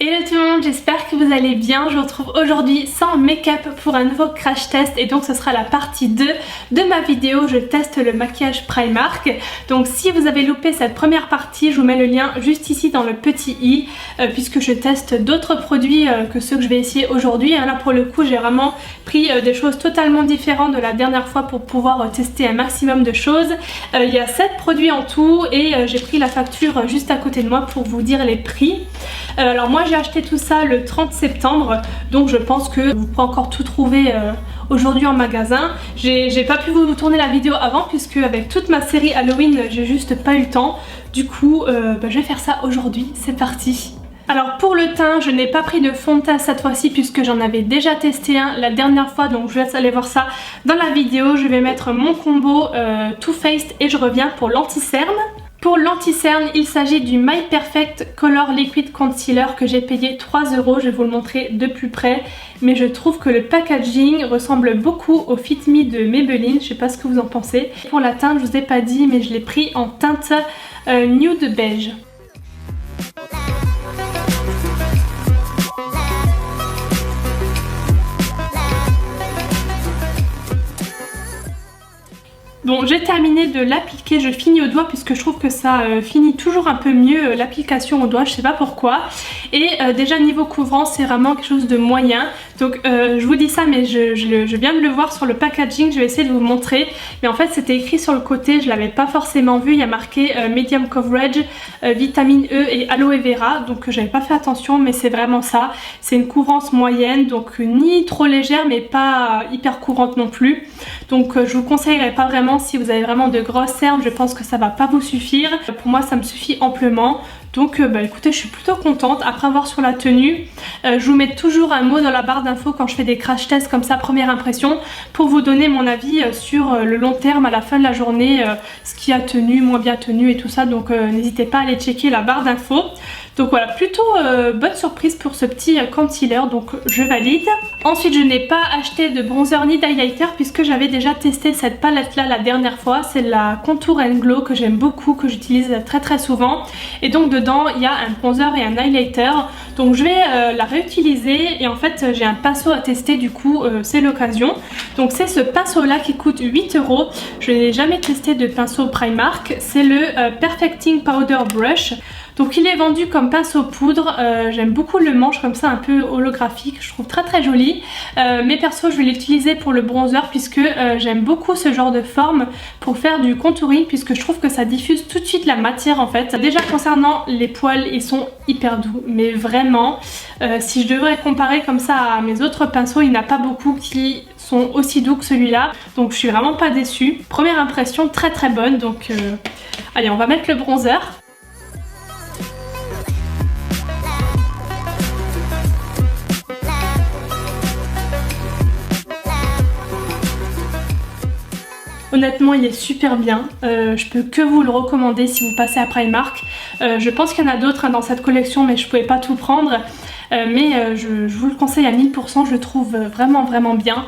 Hello tout le monde, j'espère que vous allez bien. Je vous retrouve aujourd'hui sans make-up pour un nouveau crash test et donc ce sera la partie 2 de ma vidéo. Je teste le maquillage Primark. Donc si vous avez loupé cette première partie, je vous mets le lien juste ici dans le petit i puisque je teste d'autres produits que ceux que je vais essayer aujourd'hui. Là pour le coup j'ai vraiment pris des choses totalement différentes de la dernière fois pour pouvoir tester un maximum de choses. Il y a 7 produits en tout et j'ai pris la facture juste à côté de moi pour vous dire les prix. Alors moi j'ai acheté tout ça le 30 septembre donc je pense que vous pourrez encore tout trouver aujourd'hui en magasin. J'ai pas pu vous tourner la vidéo avant puisque avec toute ma série Halloween j'ai juste pas eu le temps. Du coup je vais faire ça aujourd'hui, c'est parti. Alors pour le teint, je n'ai pas pris de fond de teint cette fois-ci puisque j'en avais déjà testé un la dernière fois, donc je vous laisse aller voir ça dans la vidéo. Je vais mettre mon combo Too Faced et je reviens pour l'anti-cerne. Pour l'anti-cerne, il s'agit du My Perfect Color Liquid Concealer que j'ai payé 3 €. Je vais vous le montrer de plus près. Mais je trouve que le packaging ressemble beaucoup au Fit Me de Maybelline. Je sais pas ce que vous en pensez. Pour la teinte, je vous ai pas dit, mais je l'ai pris en teinte nude beige. Bon, j'ai terminé de l'appliquer, je finis au doigt puisque je trouve que ça finit toujours un peu mieux l'application au doigt, je sais pas pourquoi. Et déjà niveau couvrant c'est vraiment quelque chose de moyen. Donc je vous dis ça mais je viens de le voir sur le packaging, je vais essayer de vous montrer. Mais en fait c'était écrit sur le côté, je l'avais pas forcément vu, il y a marqué Medium Coverage, Vitamine E et Aloe Vera. Donc j'avais pas fait attention mais c'est vraiment ça. C'est une couvrance moyenne, donc ni trop légère mais pas hyper couvrante non plus. Donc je vous conseillerais pas vraiment si vous avez vraiment de grosses cernes, je pense que ça va pas vous suffire. Pour moi ça me suffit amplement. Donc écoutez, je suis plutôt contente. Après avoir sur la tenue, je vous mets toujours un mot dans la barre d'infos quand je fais des crash tests comme ça, première impression, pour vous donner mon avis sur le long terme à la fin de la journée, ce qui a tenu, moins bien tenu et tout ça. Donc n'hésitez pas à aller checker la barre d'infos. Donc voilà, plutôt bonne surprise pour ce petit concealer, donc je valide. Ensuite je n'ai pas acheté de bronzer ni d'highlighter puisque j'avais déjà testé cette palette là la dernière fois. C'est la Contour & Glow que j'aime beaucoup, que j'utilise très souvent. Et donc dedans il y a un bronzer et un highlighter. Donc je vais la réutiliser et en fait j'ai un pinceau à tester, du coup c'est l'occasion. Donc c'est ce pinceau là qui coûte 8 €. Je n'ai jamais testé de pinceau Primark, c'est le Perfecting Powder Brush. Donc il est vendu comme pinceau poudre, j'aime beaucoup le manche comme ça un peu holographique, je trouve très joli. Mais perso je vais l'utiliser pour le bronzer puisque j'aime beaucoup ce genre de forme pour faire du contouring puisque je trouve que ça diffuse tout de suite la matière en fait. Déjà concernant les poils, ils sont hyper doux, mais vraiment si je devrais comparer comme ça à mes autres pinceaux, il n'y en a pas beaucoup qui sont aussi doux que celui-là, donc je suis vraiment pas déçue. Première impression très bonne, donc allez on va mettre le bronzer. Honnêtement il est super bien, je peux que vous le recommander si vous passez à Primark. Je pense qu'il y en a d'autres dans cette collection mais je pouvais pas tout prendre. Mais je vous le conseille à 1000%, je le trouve vraiment bien.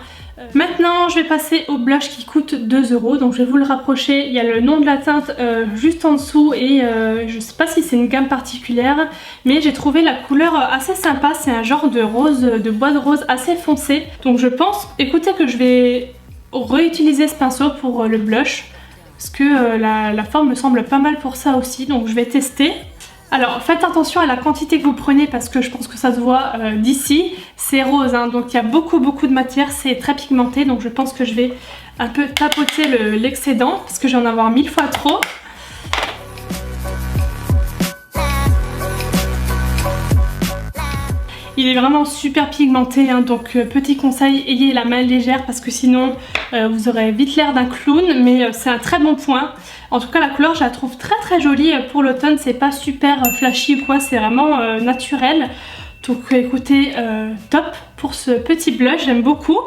Maintenant je vais passer au blush qui coûte 2 €, donc je vais vous le rapprocher. Il y a le nom de la teinte juste en dessous et je sais pas si c'est une gamme particulière, mais j'ai trouvé la couleur assez sympa. C'est un genre de rose, de bois de rose assez foncé. Donc je pense, écoutez, que je vais réutiliser ce pinceau pour le blush parce que la forme me semble pas mal pour ça aussi, donc je vais tester. Alors faites attention à la quantité que vous prenez parce que je pense que ça se voit d'ici. C'est rose hein, donc il y a beaucoup de matière, c'est très pigmenté, donc je pense que je vais un peu tapoter l'excédent parce que je vais en avoir 1000 fois trop. Il est vraiment super pigmenté hein, donc petit conseil, ayez la main légère parce que sinon vous aurez vite l'air d'un clown, mais c'est un très bon point. En tout cas la couleur je la trouve très jolie pour l'automne, c'est pas super flashy ou quoi, c'est vraiment naturel. Donc écoutez, top pour ce petit blush, j'aime beaucoup.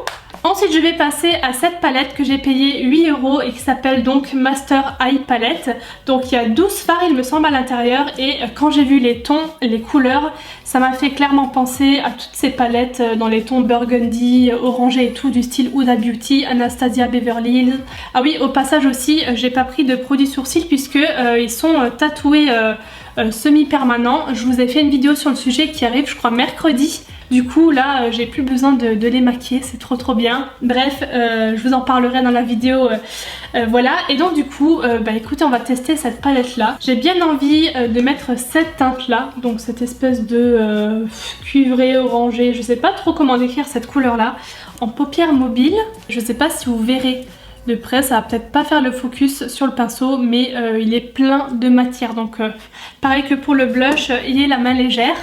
Ensuite je vais passer à cette palette que j'ai payé 8 € et qui s'appelle donc Master Eye Palette. Donc il y a 12 fards il me semble à l'intérieur et quand j'ai vu les tons, les couleurs, ça m'a fait clairement penser à toutes ces palettes dans les tons burgundy, orangé et tout du style Huda Beauty, Anastasia Beverly Hills. Ah oui, au passage aussi j'ai pas pris de produits sourcils puisque ils sont tatoués semi-permanents. Je vous ai fait une vidéo sur le sujet qui arrive je crois mercredi. Du coup là j'ai plus besoin de les maquiller, c'est trop bien. Bref, je vous en parlerai dans la vidéo. Voilà, et donc du coup bah écoutez, on va tester cette palette là. J'ai bien envie de mettre cette teinte là, donc cette espèce de cuivré orangé, je sais pas trop comment décrire cette couleur là, en paupières mobiles. Je sais pas si vous verrez de près, ça va peut-être pas faire le focus sur le pinceau, mais il est plein de matière, donc pareil que pour le blush, il est la main légère.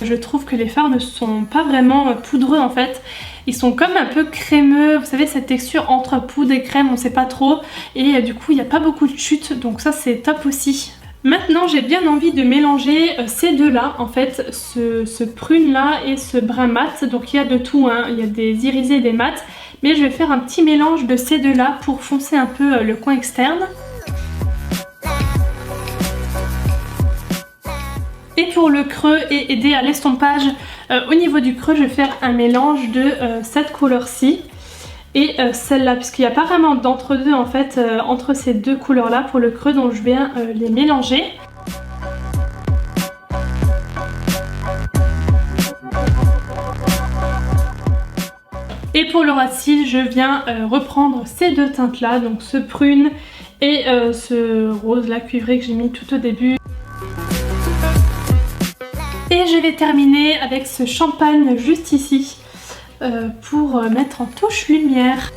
Je trouve que les fards ne sont pas vraiment poudreux en fait. Ils sont comme un peu crémeux, vous savez cette texture entre poudre et crème, on sait pas trop. Et du coup il n'y a pas beaucoup de chute, donc ça c'est top aussi. Maintenant j'ai bien envie de mélanger ces deux là, en fait, ce prune là et ce brun mat. Donc il y a de tout, hein. Il y a des irisés et des mats. Mais je vais faire un petit mélange de ces deux là pour foncer un peu le coin externe. Et pour le creux et aider à l'estompage, au niveau du creux, je vais faire un mélange de cette couleur-ci et celle-là, puisqu'il n'y a pas vraiment d'entre-deux en fait entre ces deux couleurs-là pour le creux, donc je vais les mélanger. Et pour le ras de cils, je viens reprendre ces deux teintes-là, donc ce prune et ce rose-là cuivré que j'ai mis tout au début. Et je vais terminer avec ce champagne juste ici pour mettre en touche lumière.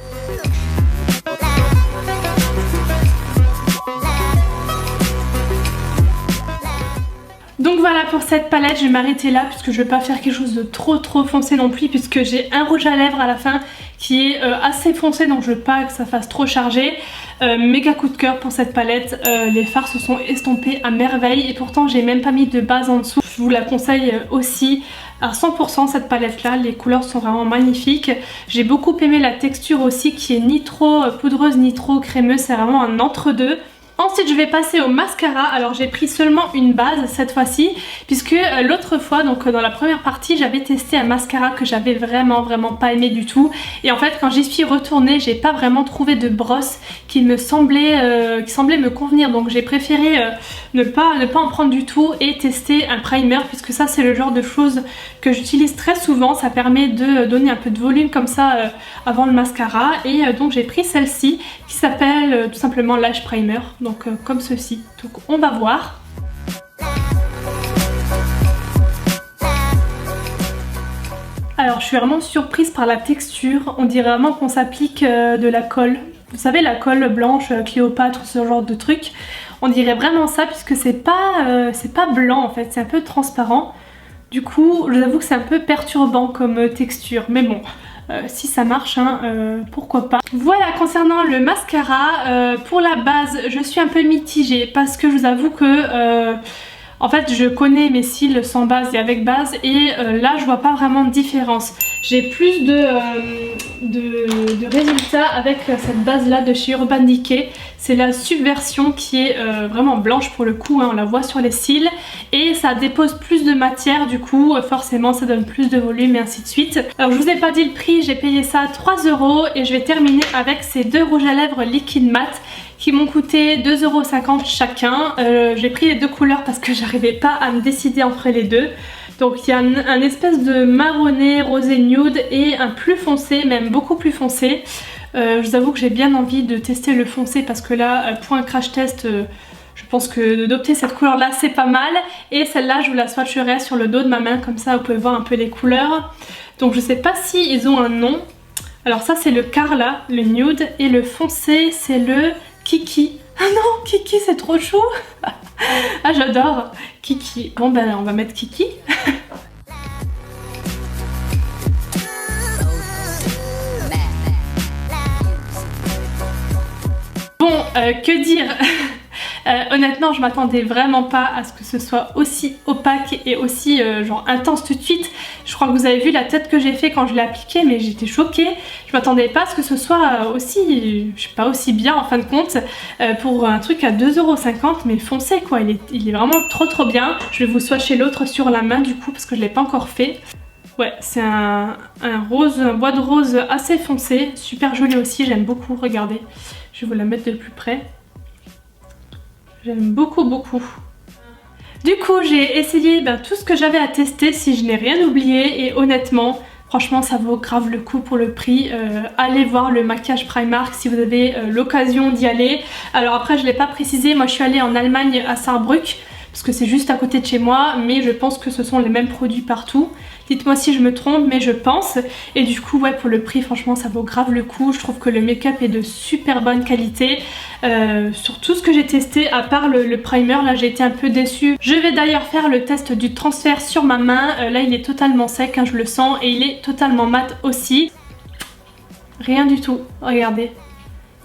Donc voilà pour cette palette, je vais m'arrêter là puisque je vais pas faire quelque chose de trop foncé non plus, puisque j'ai un rouge à lèvres à la fin qui est assez foncé, donc je veux pas que ça fasse trop chargé. Méga coup de cœur pour cette palette, les fards se sont estompés à merveille et pourtant j'ai même pas mis de base en dessous. Je vous la conseille aussi à 100% cette palette là, les couleurs sont vraiment magnifiques. J'ai beaucoup aimé la texture aussi qui est ni trop poudreuse ni trop crémeuse, c'est vraiment un entre-deux. Ensuite je vais passer au mascara. Alors j'ai pris seulement une base cette fois-ci, puisque l'autre fois, donc dans la première partie, j'avais testé un mascara que j'avais vraiment pas aimé du tout. Et en fait quand j'y suis retournée, j'ai pas vraiment trouvé de brosse qui me semblait, me convenir. Donc j'ai préféré ne pas en prendre du tout et tester un primer, puisque ça c'est le genre de choses que j'utilise très souvent. Ça permet de donner un peu de volume comme ça avant le mascara. Et donc j'ai pris celle-ci qui s'appelle tout simplement Lash Primer. Donc comme ceci, donc on va voir. Alors je suis vraiment surprise par la texture, on dirait vraiment qu'on s'applique de la colle. Vous savez la colle blanche, Cléopâtre, ce genre de truc. On dirait vraiment ça puisque c'est pas blanc en fait, c'est un peu transparent. Du coup je vous avoue que c'est un peu perturbant comme texture, mais bon. Si ça marche, hein, pourquoi pas. Voilà, concernant le mascara, pour la base, je suis un peu mitigée parce que je vous avoue que en fait je connais mes cils sans base et avec base, et là je vois pas vraiment de différence. J'ai plus de résultats avec cette base là de chez Urban Decay. C'est la Subversion qui est vraiment blanche pour le coup, hein, on la voit sur les cils. Et ça dépose plus de matière, du coup forcément ça donne plus de volume et ainsi de suite. Alors je vous ai pas dit le prix, j'ai payé ça 3 € et je vais terminer avec ces deux rouges à lèvres liquide mat qui m'ont coûté 2,50 € chacun. J'ai pris les deux couleurs parce que j'arrivais pas à me décider entre les deux. Donc il y a un espèce de marronné, rosé nude et un plus foncé, même beaucoup plus foncé. Je vous avoue que j'ai bien envie de tester le foncé parce que là, pour un crash test, je pense que d'opter cette couleur là c'est pas mal. Et celle-là je vous la swatcherai sur le dos de ma main, comme ça vous pouvez voir un peu les couleurs. Donc je sais pas si ils ont un nom. Alors ça c'est le Carla, le nude, et le foncé c'est le Kiki. Ah non, Kiki c'est trop chou. Ah j'adore Kiki. Bon ben on va mettre Kiki. Bon, que dire. Honnêtement je m'attendais vraiment pas à ce que ce soit aussi opaque et aussi genre intense tout de suite. Je crois que vous avez vu la tête que j'ai fait quand je l'ai appliqué, mais j'étais choquée. Je m'attendais pas à ce que ce soit aussi, je sais pas, aussi bien en fin de compte pour un truc à 2,50 €, mais foncé quoi, il est vraiment trop bien. Je vais vous swatcher l'autre sur la main du coup parce que je l'ai pas encore fait. Ouais, c'est un rose, un bois de rose assez foncé, super joli aussi, j'aime beaucoup, regardez. Je vais vous la mettre de plus près. J'aime beaucoup beaucoup. Du coup j'ai essayé tout ce que j'avais à tester si je n'ai rien oublié et honnêtement franchement ça vaut grave le coup pour le prix. Allez voir le maquillage Primark si vous avez l'occasion d'y aller. Alors après je ne l'ai pas précisé, moi je suis allée en Allemagne à Saarbrück parce que c'est juste à côté de chez moi, mais je pense que ce sont les mêmes produits partout. Dites-moi si je me trompe, mais je pense. Et du coup, ouais, pour le prix, franchement, ça vaut grave le coup. Je trouve que le make-up est de super bonne qualité. Sur tout ce que j'ai testé, à part le primer, là, j'ai été un peu déçue. Je vais d'ailleurs faire le test du transfert sur ma main. Là, il est totalement sec, hein, je le sens. Et il est totalement mat aussi. Rien du tout, regardez.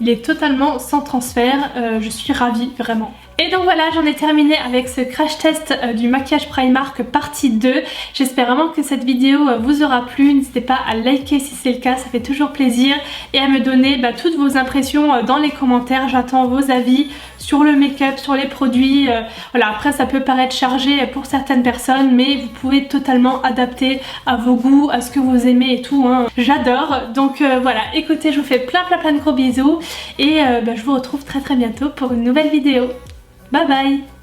Il est totalement sans transfert. Je suis ravie, vraiment. Et donc voilà, j'en ai terminé avec ce crash test du maquillage Primark partie 2. J'espère vraiment que cette vidéo vous aura plu. N'hésitez pas à liker si c'est le cas, ça fait toujours plaisir. Et à me donner toutes vos impressions dans les commentaires. J'attends vos avis sur le make-up, sur les produits. Voilà, après ça peut paraître chargé pour certaines personnes, mais vous pouvez totalement adapter à vos goûts, à ce que vous aimez et tout, hein. J'adore. Donc voilà, écoutez, je vous fais plein de gros bisous. Et je vous retrouve très bientôt pour une nouvelle vidéo. Bye bye!